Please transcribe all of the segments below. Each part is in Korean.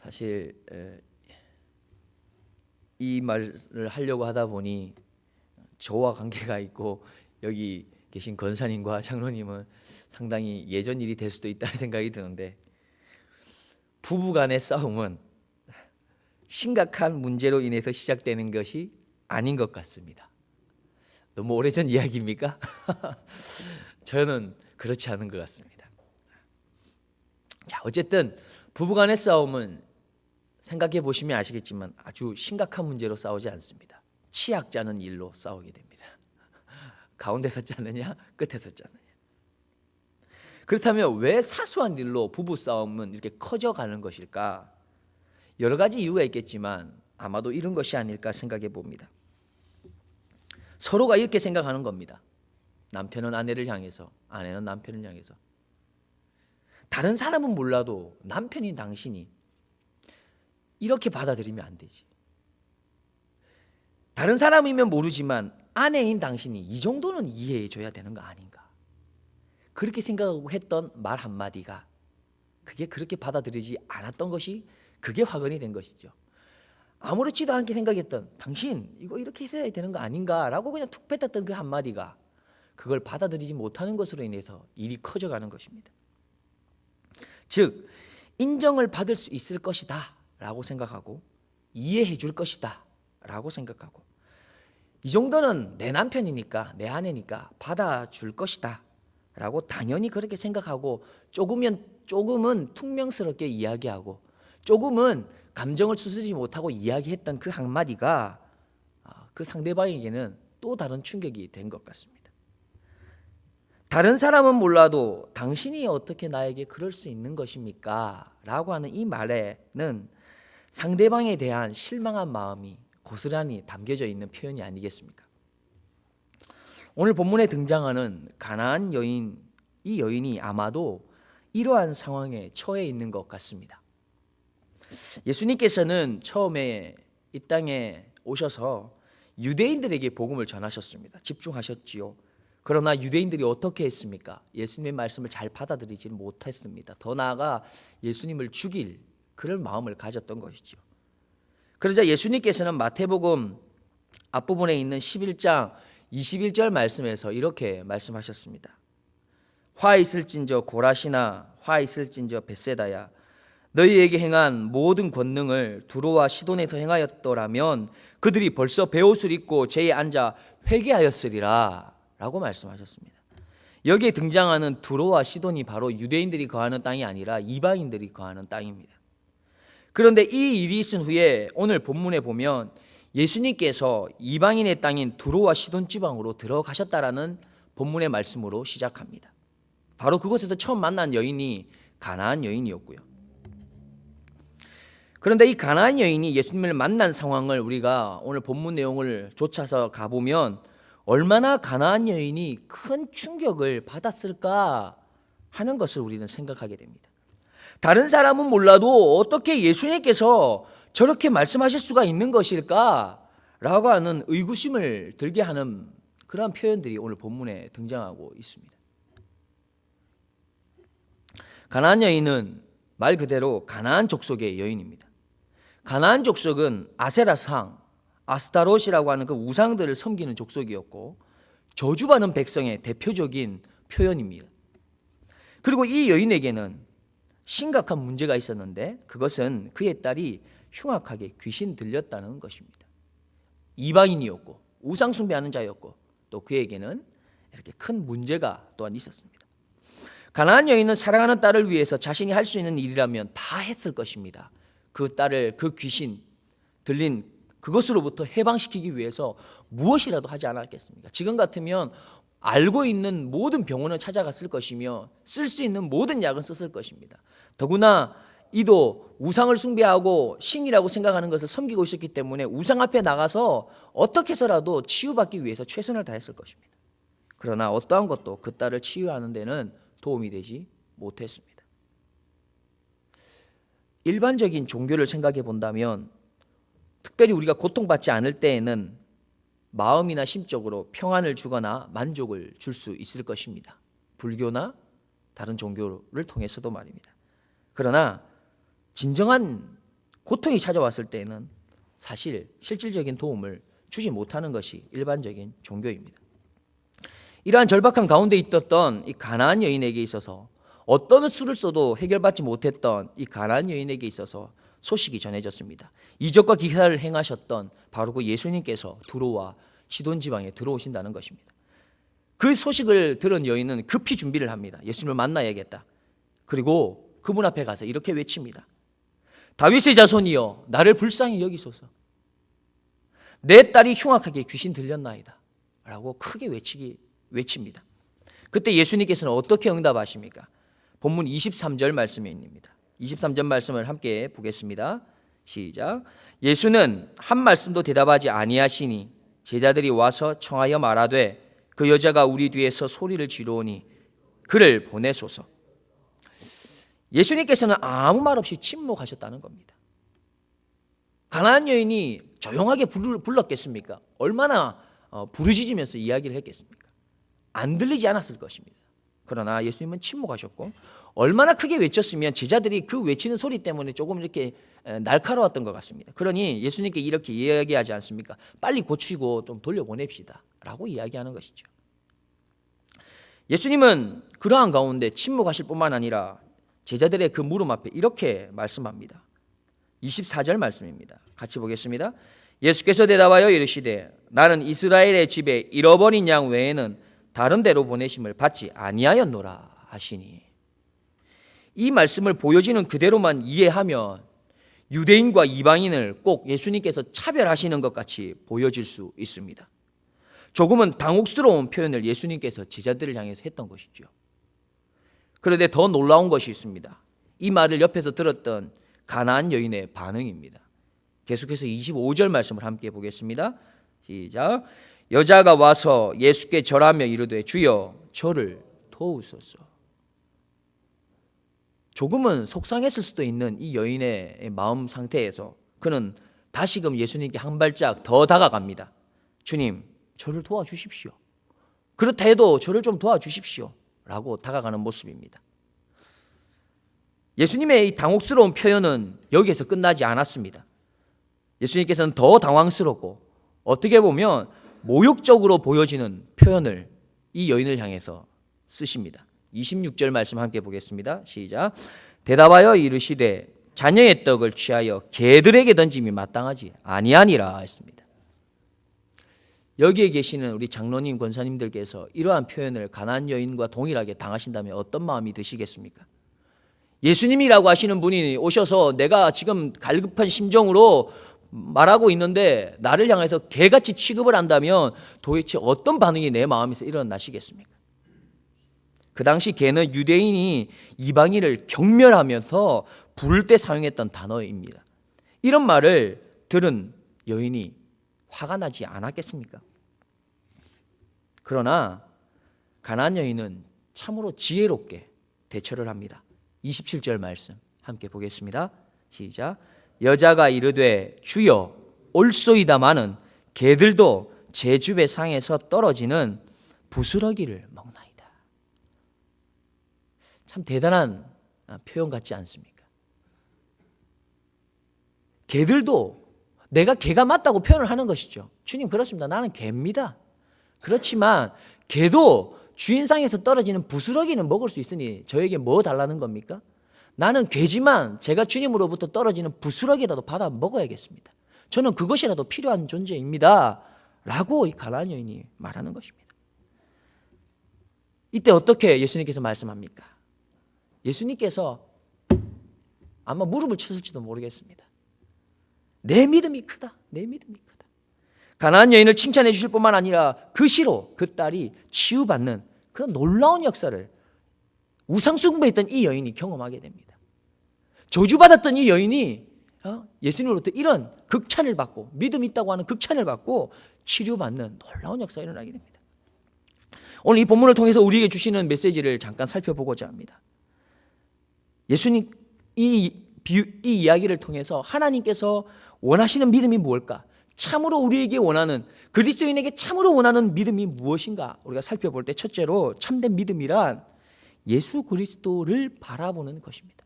사실 이 말을 하려고 하다 보니 저와 관계가 있고 여기 계신 권사님과 장로님은 상당히 예전 일이 될 수도 있다는 생각이 드는데, 부부 간의 싸움은 심각한 문제로 인해서 시작되는 것이 아닌 것 같습니다. 너무 오래전 이야기입니까? 저는 그렇지 않은 것 같습니다. 자, 어쨌든 부부 간의 싸움은 생각해 보시면 아시겠지만 아주 심각한 문제로 싸우지 않습니다. 치약 짜는 일로 싸우게 됩니다. 가운데서 짜느냐 끝에서 짜느냐. 그렇다면 왜 사소한 일로 부부 싸움은 이렇게 커져가는 것일까? 여러 가지 이유가 있겠지만 아마도 이런 것이 아닐까 생각해 봅니다. 서로가 이렇게 생각하는 겁니다. 남편은 아내를 향해서, 아내는 남편을 향해서. 다른 사람은 몰라도 남편인 당신이 이렇게 받아들이면 안 되지. 다른 사람이면 모르지만 아내인 당신이 이 정도는 이해해 줘야 되는 거 아닌가. 그렇게 생각하고 했던 말 한마디가 그게 그렇게 받아들이지 않았던 것이 그게 화근이 된 것이죠. 아무렇지도 않게 생각했던 당신 이거 이렇게 해야 되는 거 아닌가라고 그냥 툭 뱉었던 그 한마디가 그걸 받아들이지 못하는 것으로 인해서 일이 커져가는 것입니다. 즉 인정을 받을 수 있을 것이다 라고 생각하고 이해해 줄 것이다 라고 생각하고 이 정도는 내 남편이니까 내 아내니까 받아줄 것이다 라고 당연히 그렇게 생각하고 조금은 퉁명스럽게 이야기하고 조금은 감정을 추스르지 못하고 이야기했던 그 한마디가 그 상대방에게는 또 다른 충격이 된 것 같습니다. 다른 사람은 몰라도 당신이 어떻게 나에게 그럴 수 있는 것입니까? 라고 하는 이 말에는 상대방에 대한 실망한 마음이 고스란히 담겨져 있는 표현이 아니겠습니까? 오늘 본문에 등장하는 가나안 여인, 이 여인이 아마도 이러한 상황에 처해 있는 것 같습니다. 예수님께서는 처음에 이 땅에 오셔서 유대인들에게 복음을 전하셨습니다. 집중하셨지요. 그러나 유대인들이 어떻게 했습니까? 예수님의 말씀을 잘 받아들이지 못했습니다. 더 나아가 예수님을 죽일 그런 마음을 가졌던 것이죠. 그러자 예수님께서는 마태복음 앞부분에 있는 11장 21절 말씀에서 이렇게 말씀하셨습니다. 화 있을진저 고라시나 화 있을진저 벳세다야 너희에게 행한 모든 권능을 두로와 시돈에서 행하였더라면 그들이 벌써 베옷을 입고 제에 앉아 회개하였으리라 라고 말씀하셨습니다. 여기에 등장하는 두로와 시돈이 바로 유대인들이 거하는 땅이 아니라 이방인들이 거하는 땅입니다. 그런데 이 일이 있은 후에 오늘 본문에 보면 예수님께서 이방인의 땅인 두로와 시돈 지방으로 들어가셨다라는 본문의 말씀으로 시작합니다. 바로 그곳에서 처음 만난 여인이 가나안 여인이었고요. 그런데 이 가나안 여인이 예수님을 만난 상황을 우리가 오늘 본문 내용을 좇아서 가보면 얼마나 가나안 여인이 큰 충격을 받았을까 하는 것을 우리는 생각하게 됩니다. 다른 사람은 몰라도 어떻게 예수님께서 저렇게 말씀하실 수가 있는 것일까? 라고 하는 의구심을 들게 하는 그러한 표현들이 오늘 본문에 등장하고 있습니다. 가나안 여인은 말 그대로 가나안 족속의 여인입니다. 가나안 족속은 아세라상, 아스타롯이라고 하는 그 우상들을 섬기는 족속이었고 저주받은 백성의 대표적인 표현입니다. 그리고 이 여인에게는 심각한 문제가 있었는데 그것은 그의 딸이 흉악하게 귀신 들렸다는 것입니다. 이방인이었고 우상 숭배하는 자였고 또 그에게는 이렇게 큰 문제가 또한 있었습니다. 가나안 여인은 사랑하는 딸을 위해서 자신이 할 수 있는 일이라면 다 했을 것입니다. 그 딸을 그 귀신 들린 그것으로부터 해방시키기 위해서 무엇이라도 하지 않았겠습니까? 지금 같으면 알고 있는 모든 병원을 찾아갔을 것이며 쓸 수 있는 모든 약은 썼을 것입니다. 더구나 이도 우상을 숭배하고 신이라고 생각하는 것을 섬기고 있었기 때문에 우상 앞에 나가서 어떻게 해서라도 치유받기 위해서 최선을 다했을 것입니다. 그러나 어떠한 것도 그 딸을 치유하는 데는 도움이 되지 못했습니다. 일반적인 종교를 생각해 본다면 특별히 우리가 고통받지 않을 때에는 마음이나 심적으로 평안을 주거나 만족을 줄 수 있을 것입니다. 불교나 다른 종교를 통해서도 말입니다. 그러나 진정한 고통이 찾아왔을 때에는 사실 실질적인 도움을 주지 못하는 것이 일반적인 종교입니다. 이러한 절박한 가운데 있었던 이 가나안 여인에게 있어서 어떤 수를 써도 해결받지 못했던 이 가나안 여인에게 있어서 소식이 전해졌습니다. 이적과 기사를 행하셨던 바로 그 예수님께서 두로와 시돈 지방에 들어오신다는 것입니다. 그 소식을 들은 여인은 급히 준비를 합니다. 예수님을 만나야겠다. 그리고 그분 앞에 가서 이렇게 외칩니다. 다윗의 자손이여 나를 불쌍히 여기소서. 내 딸이 흉악하게 귀신 들렸나이다 라고 크게 외칩니다. 그때 예수님께서는 어떻게 응답하십니까? 본문 23절 말씀에 있습니다. 23절 말씀을 함께 보겠습니다. 시작. 예수는 한 말씀도 대답하지 아니하시니 제자들이 와서 청하여 말하되 그 여자가 우리 뒤에서 소리를 지르오니 그를 보내소서. 예수님께서는 아무 말 없이 침묵하셨다는 겁니다. 가나안 여인이 조용하게 불렀겠습니까? 얼마나 부르짖으면서 이야기를 했겠습니까? 안 들리지 않았을 것입니다. 그러나 예수님은 침묵하셨고 얼마나 크게 외쳤으면 제자들이 그 외치는 소리 때문에 조금 이렇게 날카로웠던 것 같습니다. 그러니 예수님께 이렇게 이야기하지 않습니까? 빨리 고치고 좀 돌려보냅시다 라고 이야기하는 것이죠. 예수님은 그러한 가운데 침묵하실 뿐만 아니라 제자들의 그 물음 앞에 이렇게 말씀합니다. 24절 말씀입니다. 같이 보겠습니다. 예수께서 대답하여 이르시되 나는 이스라엘의 집에 잃어버린 양 외에는 다른 데로 보내심을 받지 아니하였노라 하시니, 이 말씀을 보여지는 그대로만 이해하면 유대인과 이방인을 꼭 예수님께서 차별하시는 것 같이 보여질 수 있습니다. 조금은 당혹스러운 표현을 예수님께서 제자들을 향해서 했던 것이죠. 그런데 더 놀라운 것이 있습니다. 이 말을 옆에서 들었던 가나안 여인의 반응입니다. 계속해서 25절 말씀을 함께 보겠습니다. 시작. 여자가 와서 예수께 절하며 이르되 주여 저를 도우소서. 조금은 속상했을 수도 있는 이 여인의 마음 상태에서 그는 다시금 예수님께 한 발짝 더 다가갑니다. 주님, 저를 도와주십시오. 그렇다 해도 저를 좀 도와주십시오 라고 다가가는 모습입니다. 예수님의 이 당혹스러운 표현은 여기에서 끝나지 않았습니다. 예수님께서는 더 당황스럽고 어떻게 보면 모욕적으로 보여지는 표현을 이 여인을 향해서 쓰십니다. 26절 말씀 함께 보겠습니다. 시작. 대답하여 이르시되 자녀의 떡을 취하여 개들에게 던짐이 마땅하지 아니하니라 했습니다. 여기에 계시는 우리 장로님, 권사님들께서 이러한 표현을 가나안 여인과 동일하게 당하신다면 어떤 마음이 드시겠습니까? 예수님이라고 하시는 분이 오셔서 내가 지금 갈급한 심정으로 말하고 있는데 나를 향해서 개같이 취급을 한다면 도대체 어떤 반응이 내 마음에서 일어나시겠습니까? 그 당시 개는 유대인이 이방인을 경멸하면서 부를 때 사용했던 단어입니다. 이런 말을 들은 여인이 화가 나지 않았겠습니까? 그러나 가나안 여인은 참으로 지혜롭게 대처를 합니다. 27절 말씀 함께 보겠습니다. 시작. 여자가 이르되 주여 올소이다마는 개들도 제 주배 상에서 떨어지는 부스러기를 먹나이다. 참 대단한 표현 같지 않습니까? 개들도 내가 개가 맞다고 표현을 하는 것이죠. 주님, 그렇습니다. 나는 개입니다. 그렇지만 개도 주인상에서 떨어지는 부스러기는 먹을 수 있으니 저에게 뭐 달라는 겁니까? 나는 개지만 제가 주님으로부터 떨어지는 부스러기라도 받아 먹어야겠습니다. 저는 그것이라도 필요한 존재입니다 라고 이 가나안 여인이 말하는 것입니다. 이때 어떻게 예수님께서 말씀합니까? 예수님께서 아마 무릎을 쳤을지도 모르겠습니다. 내 믿음이 크다. 내 믿음이 크다. 가나안 여인을 칭찬해 주실 뿐만 아니라 그 시로 그 딸이 치유받는 그런 놀라운 역사를 우상 숭배했던 이 여인이 경험하게 됩니다. 저주받았던 이 여인이 예수님으로부터 이런 극찬을 받고 믿음이 있다고 하는 극찬을 받고 치료받는 놀라운 역사가 일어나게 됩니다. 오늘 이 본문을 통해서 우리에게 주시는 메시지를 잠깐 살펴보고자 합니다. 예수님 이 이야기를 통해서 하나님께서 원하시는 믿음이 무엇일까? 참으로 우리에게 원하는, 그리스도인에게 참으로 원하는 믿음이 무엇인가? 우리가 살펴볼 때 첫째로 참된 믿음이란 예수 그리스도를 바라보는 것입니다.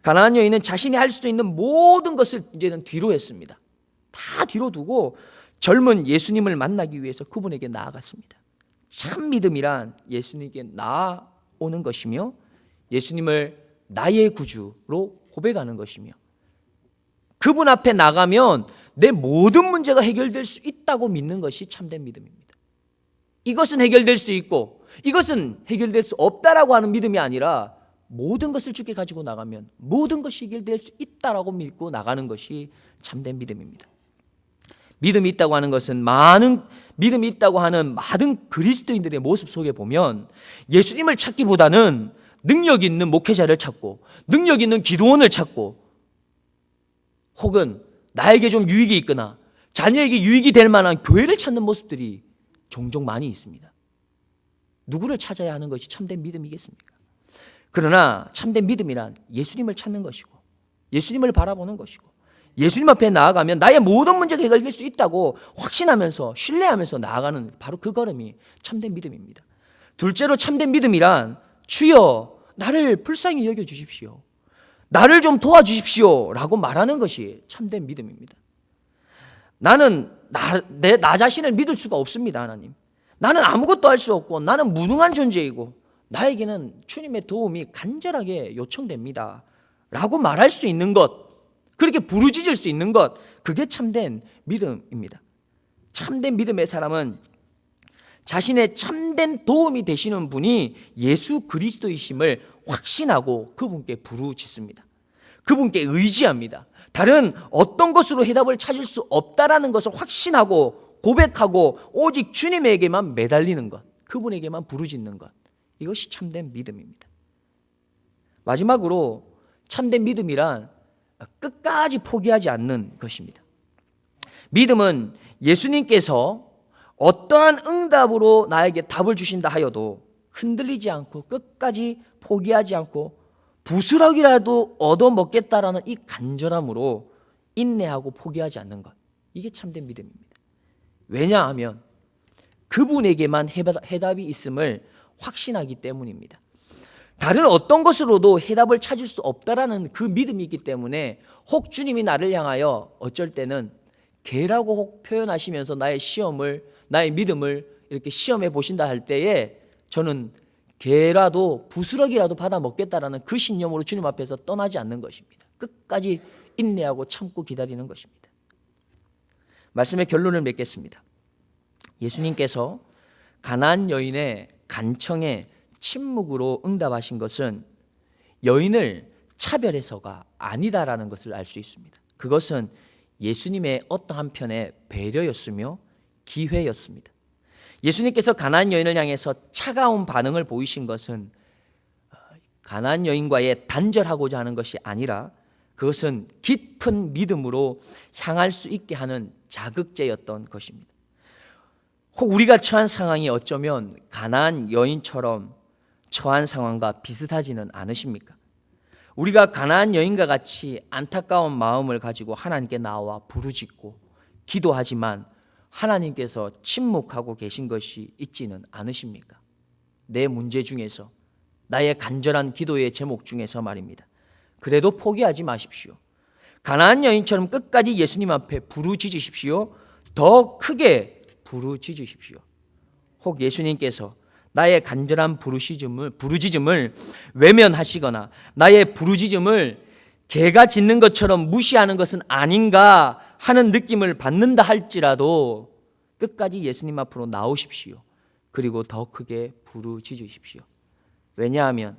가나안 여인은 자신이 할 수 있는 모든 것을 이제는 뒤로 했습니다. 다 뒤로 두고 젊은 예수님을 만나기 위해서 그분에게 나아갔습니다. 참 믿음이란 예수님께 나아오는 것이며 예수님을 나의 구주로 고백하는 것이며 그분 앞에 나가면 내 모든 문제가 해결될 수 있다고 믿는 것이 참된 믿음입니다. 이것은 해결될 수 있고 이것은 해결될 수 없다라고 하는 믿음이 아니라 모든 것을 주께 가지고 나가면 모든 것이 해결될 수 있다라고 믿고 나가는 것이 참된 믿음입니다. 믿음이 있다고 하는 것은 믿음이 있다고 하는 많은 그리스도인들의 모습 속에 보면 예수님을 찾기보다는 능력 있는 목회자를 찾고 능력 있는 기도원을 찾고 혹은 나에게 좀 유익이 있거나 자녀에게 유익이 될 만한 교회를 찾는 모습들이 종종 많이 있습니다. 누구를 찾아야 하는 것이 참된 믿음이겠습니까? 그러나 참된 믿음이란 예수님을 찾는 것이고 예수님을 바라보는 것이고 예수님 앞에 나아가면 나의 모든 문제가 해결될 수 있다고 확신하면서 신뢰하면서 나아가는 바로 그 걸음이 참된 믿음입니다. 둘째로 참된 믿음이란 주여 나를 불쌍히 여겨주십시오. 나를 좀 도와주십시오 라고 말하는 것이 참된 믿음입니다. 나는 나 자신을 믿을 수가 없습니다. 하나님, 나는 아무것도 할 수 없고 나는 무능한 존재이고 나에게는 주님의 도움이 간절하게 요청됩니다 라고 말할 수 있는 것, 그렇게 부르짖을 수 있는 것, 그게 참된 믿음입니다. 참된 믿음의 사람은 자신의 참된 도움이 되시는 분이 예수 그리스도이심을 확신하고 그분께 부르짖습니다. 그분께 의지합니다. 다른 어떤 것으로 해답을 찾을 수 없다라는 것을 확신하고 고백하고 오직 주님에게만 매달리는 것, 그분에게만 부르짖는 것, 이것이 참된 믿음입니다. 마지막으로 참된 믿음이란 끝까지 포기하지 않는 것입니다. 믿음은 예수님께서 어떠한 응답으로 나에게 답을 주신다 하여도 흔들리지 않고 끝까지 포기하지 않고 부스럭이라도 얻어먹겠다라는 이 간절함으로 인내하고 포기하지 않는 것, 이게 참된 믿음입니다. 왜냐하면 그분에게만 해답이 있음을 확신하기 때문입니다. 다른 어떤 것으로도 해답을 찾을 수 없다라는 그 믿음이 있기 때문에 혹 주님이 나를 향하여 어쩔 때는 개라고 혹 표현하시면서 나의 믿음을 이렇게 시험해 보신다 할 때에 저는 개라도 부스럭이라도 받아 먹겠다라는 그 신념으로 주님 앞에서 떠나지 않는 것입니다. 끝까지 인내하고 참고 기다리는 것입니다. 말씀의 결론을 맺겠습니다. 예수님께서 가나안 여인의 간청에 침묵으로 응답하신 것은 여인을 차별해서가 아니다라는 것을 알 수 있습니다. 그것은 예수님의 어떠한 편의 배려였으며 기회였습니다. 예수님께서 가나안 여인을 향해서 차가운 반응을 보이신 것은 가나안 여인과의 단절하고자 하는 것이 아니라 그것은 깊은 믿음으로 향할 수 있게 하는 자극제였던 것입니다. 혹 우리가 처한 상황이 어쩌면 가나안 여인처럼 처한 상황과 비슷하지는 않으십니까? 우리가 가나안 여인과 같이 안타까운 마음을 가지고 하나님께 나와 부르짖고 기도하지만 하나님께서 침묵하고 계신 것이 있지는 않으십니까? 내 문제 중에서, 나의 간절한 기도의 제목 중에서 말입니다. 그래도 포기하지 마십시오. 가나안 여인처럼 끝까지 예수님 앞에 부르짖으십시오. 더 크게 부르짖으십시오. 혹 예수님께서 나의 간절한 부르짖음을 외면하시거나 나의 부르짖음을 개가 짖는 것처럼 무시하는 것은 아닌가 하는 느낌을 받는다 할지라도 끝까지 예수님 앞으로 나오십시오. 그리고 더 크게 부르짖으십시오. 왜냐하면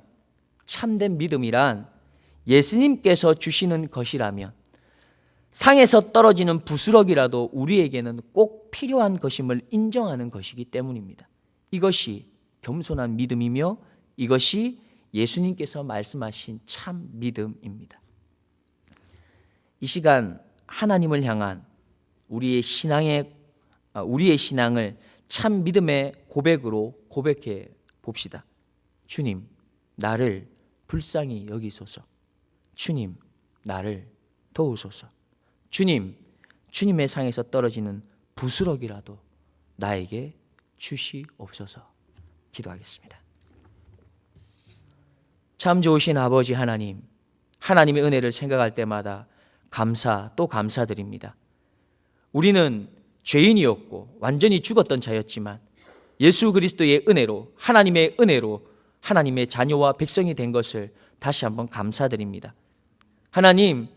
참된 믿음이란 예수님께서 주시는 것이라면 상에서 떨어지는 부스럭이라도 우리에게는 꼭 필요한 것임을 인정하는 것이기 때문입니다. 이것이 겸손한 믿음이며 이것이 예수님께서 말씀하신 참 믿음입니다. 이 시간 하나님을 향한 우리의 신앙을 참 믿음의 고백으로 고백해 봅시다. 주님, 나를 불쌍히 여기소서. 주님, 나를 도우소서. 주님, 주님의 상에서 떨어지는 부스럭이라도 나에게 주시옵소서. 기도하겠습니다. 참 좋으신 아버지 하나님, 하나님의 은혜를 생각할 때마다 감사 또 감사드립니다. 우리는 죄인이었고 완전히 죽었던 자였지만 예수 그리스도의 은혜로, 하나님의 은혜로 하나님의 자녀와 백성이 된 것을 다시 한번 감사드립니다. 하나님,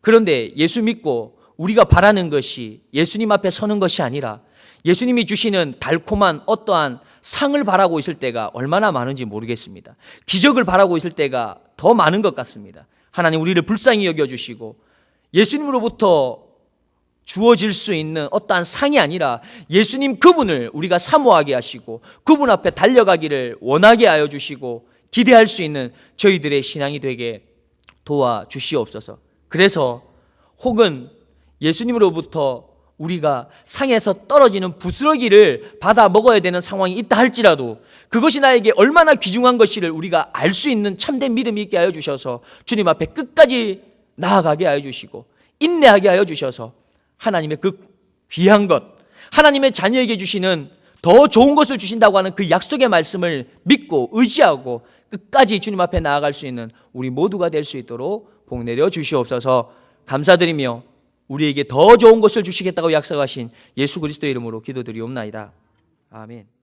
그런데 예수 믿고 우리가 바라는 것이 예수님 앞에 서는 것이 아니라 예수님이 주시는 달콤한 어떠한 상을 바라고 있을 때가 얼마나 많은지 모르겠습니다. 기적을 바라고 있을 때가 더 많은 것 같습니다. 하나님, 우리를 불쌍히 여겨주시고 예수님으로부터 주어질 수 있는 어떠한 상이 아니라 예수님 그분을 우리가 사모하게 하시고 그분 앞에 달려가기를 원하게 하여 주시고 기대할 수 있는 저희들의 신앙이 되게 도와주시옵소서. 그래서 혹은 예수님으로부터 우리가 상에서 떨어지는 부스러기를 받아 먹어야 되는 상황이 있다 할지라도 그것이 나에게 얼마나 귀중한 것인지를 우리가 알 수 있는 참된 믿음이 있게 하여 주셔서 주님 앞에 끝까지 나아가게 하여 주시고 인내하게 하여 주셔서 하나님의 그 귀한 것, 하나님의 자녀에게 주시는 더 좋은 것을 주신다고 하는 그 약속의 말씀을 믿고 의지하고 끝까지 주님 앞에 나아갈 수 있는 우리 모두가 될 수 있도록 복 내려 주시옵소서. 감사드리며 우리에게 더 좋은 것을 주시겠다고 약속하신 예수 그리스도의 이름으로 기도드리옵나이다. 아멘.